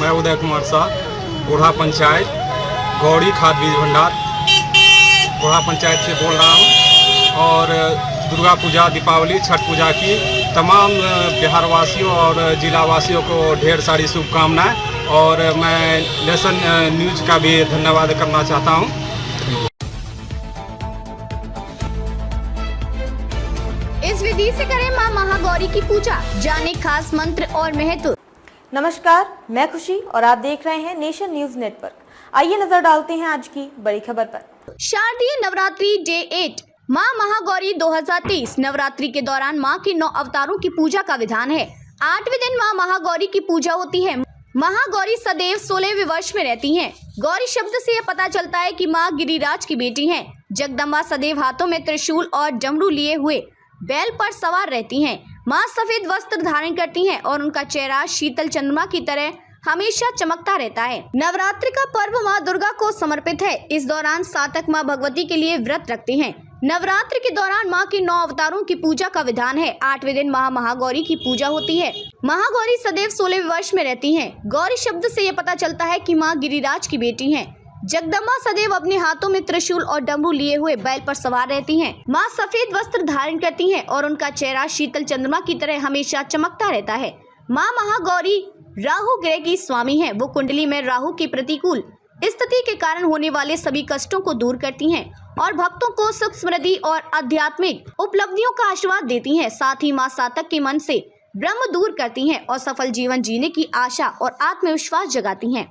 मैं उदय कुमार शाह, गोढ़ा पंचायत, गौड़ी खाद बीज भंडार, गोढ़ा पंचायत से बोल रहा हूँ। और दुर्गा पूजा, दीपावली, छठ पूजा की तमाम बिहारवासियों और जिलावासियों को ढेर सारी शुभकामनाएं। और मैं नेशन न्यूज़ का भी धन्यवाद करना चाहता हूँ। इस विधि से करें मां महागौरी की पूजा, जाने खास मंत्र और महत्व। नमस्कार, मैं खुशी और आप देख रहे हैं नेशन न्यूज नेटवर्क। आइए नजर डालते हैं आज की बड़ी खबर पर। शारदीय नवरात्रि डे 8 मां महागौरी 2023 नवरात्रि के दौरान मां के 9 अवतारों की पूजा का विधान है। 8वें दिन मां महागौरी की पूजा होती है। महागौरी सदैव 16वें वर्ष में रहती हैं। गौरी शब्द से यह पता चलता है कि मां गिरिराज की बेटी हैं। जगदम्बा सदैव हाथों में त्रिशूल और डमरू लिए हुए बैल पर सवार रहती हैं। मां सफेद वस्त्र धारण करती हैं और उनका चेहरा शीतल चंद्रमा की तरह हमेशा चमकता रहता है। नवरात्रि का पर्व मां दुर्गा को समर्पित है। इस दौरान सातक मां भगवती के लिए व्रत रखते हैं। नवरात्रि के दौरान मां के 9 अवतारों की पूजा का विधान है। 8वें दिन महागौरी की पूजा होती है। महागौरी सदैव 16वें वर्ष में रहती हैं। गौरी शब्द से यह पता चलता है कि मां गिरिराज की बेटी हैं। जगदम्बा सदैव अपने हाथों में त्रिशूल और डमरू लिए हुए बैल पर सवार रहती हैं। मां सफेद वस्त्र धारण करती हैं और उनका चेहरा शीतल चंद्रमा की तरह हमेशा चमकता रहता है। मां महागौरी राहु ग्रह की स्वामी है। वो कुंडली में राहु की प्रतिकूल स्थिति के कारण होने वाले सभी कष्टों को दूर करती हैं और भक्तों को सुख समृद्धि और आध्यात्मिक उपलब्धियों का आशीर्वाद देती हैं। साथ ही मां सातक के मन से भ्रम दूर करती हैं और सफल जीवन जीने की आशा और आत्मविश्वास जगाती हैं।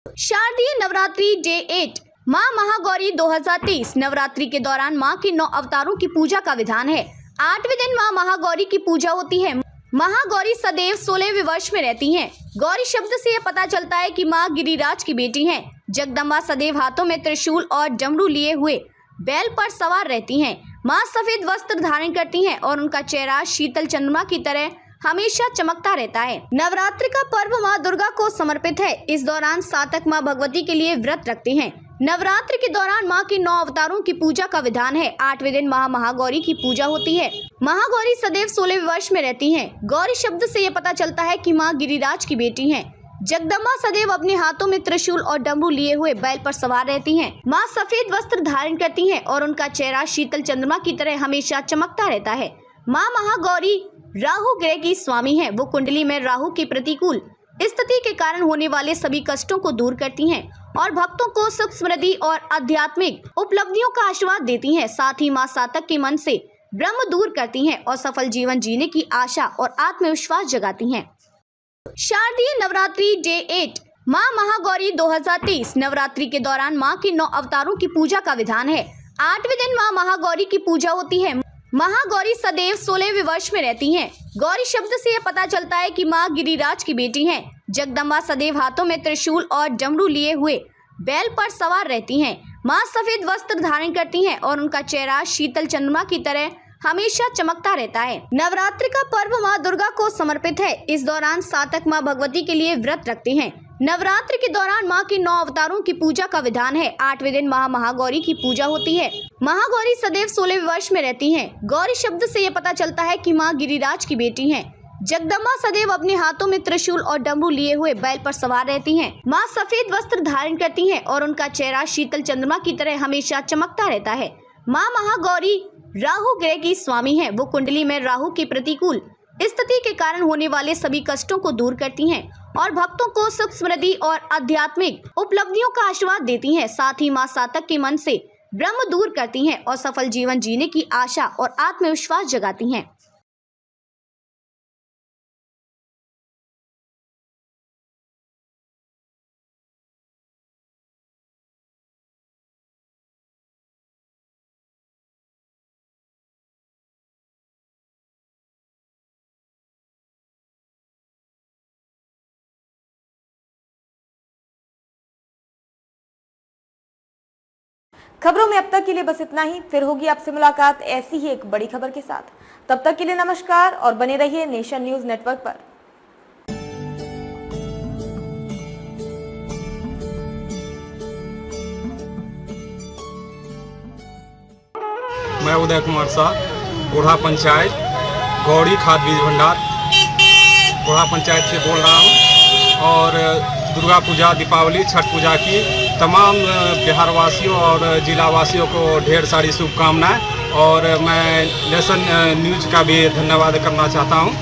शारदीय नवरात्रि डे 8 मां महागौरी 2023 नवरात्रि के दौरान मां के 9 अवतारों की पूजा का विधान है। 8वें दिन मां महागौरी की पूजा होती है। महागौरी सदैव 16वें वर्ष में रहती हैं। गौरी शब्द से यह पता चलता है कि मां गिरिराज की बेटी हैं। जगदम्बा सदैव हाथों में त्रिशूल और डमरू लिए हुए बैल पर सवार रहती हैं। मां सफेद वस्त्र धारण करती हैं और उनका चेहरा शीतल चंद्रमा की तरह हमेशा चमकता रहता है। नवरात्रि का पर्व मां दुर्गा को समर्पित है। इस दौरान सातक मां भगवती के लिए व्रत रखते हैं। नवरात्रि के दौरान मां के 9 अवतारों की पूजा का विधान है। 8वें दिन महागौरी की पूजा होती है। महागौरी सदैव 16वें वर्ष में रहती हैं। गौरी शब्द से यह पता चलता है कि मां गिरिराज की बेटी हैं। जगदम्बा सदैव अपने हाथों में त्रिशूल और डमरू लिए हुए बैल पर सवार रहती हैं। मां सफेद वस्त्र धारण करती हैं और उनका चेहरा शीतल चंद्रमा की तरह हमेशा चमकता रहता है। मां महागौरी राहु ग्रह की स्वामी है। वो कुंडली में राहु की प्रतिकूल स्थिति के कारण होने वाले सभी कष्टों को दूर करती हैं और भक्तों को सुख समृद्धि और आध्यात्मिक उपलब्धियों का आशीर्वाद देती हैं। साथ ही मां सातक के मन से भ्रम दूर करती हैं और सफल जीवन जीने की आशा और आत्मविश्वास जगाती हैं। शारदीय नवरात्रि डे 8 मां महागौरी 2023 नवरात्रि के दौरान मां के 9 अवतारों की पूजा का विधान है। 8वें दिन मां महागौरी की पूजा होती है। महागौरी सदैव 16वें वर्ष में रहती हैं। गौरी शब्द से यह पता चलता है कि मां गिरिराज की बेटी हैं। जगदम्बा सदैव हाथों में त्रिशूल और डमरू लिए हुए बैल पर सवार रहती हैं। मां सफेद वस्त्र धारण करती हैं और उनका चेहरा शीतल चंद्रमा की तरह हमेशा चमकता रहता है। नवरात्रि का पर्व मां दुर्गा को समर्पित है। इस दौरान सातक मां भगवती के लिए व्रत रखते हैं। नवरात्रि के दौरान मां के 9 अवतारों की पूजा का विधान है। 8वें दिन महागौरी की पूजा होती है। महागौरी सदैव 16वें वर्ष में रहती हैं। गौरी शब्द से यह पता चलता है कि मां गिरिराज की बेटी हैं। जगदम्बा सदैव अपने हाथों में त्रिशूल और डमरू लिए हुए बैल पर सवार रहती हैं। मां सफेद वस्त्र धारण करती हैं और उनका चेहरा शीतल चंद्रमा की तरह हमेशा चमकता रहता है। मां महागौरी राहु ग्रह की स्वामी है। वो कुंडली में राहु की प्रतिकूल स्थिति के कारण होने वाले सभी कष्टों को दूर करती हैं और भक्तों को सुख समृद्धि और आध्यात्मिक उपलब्धियों का आशीर्वाद देती हैं। साथ ही मां सातक के मन से भ्रम दूर करती हैं और सफल जीवन जीने की आशा और आत्मविश्वास जगाती हैं। खबरों में अब तक के लिए बस इतना ही। फिर होगी आपसे मुलाकात ऐसी ही एक बड़ी खबर के साथ। तब तक के लिए नमस्कार और बने रहिए नेशन न्यूज नेटवर्क पर। मैं उदय कुमार शाह, गोढ़ा पंचायत, गौड़ी खाद बीज भंडार, गोढ़ा पंचायत से बोल रहा हूँ। और दुर्गा पूजा, दीपावली, छठ पूजा की तमाम बिहार वासियों और जिला वासियों को ढेर सारी शुभकामनाएं। और मैं नेशन न्यूज़ का भी धन्यवाद करना चाहता हूं।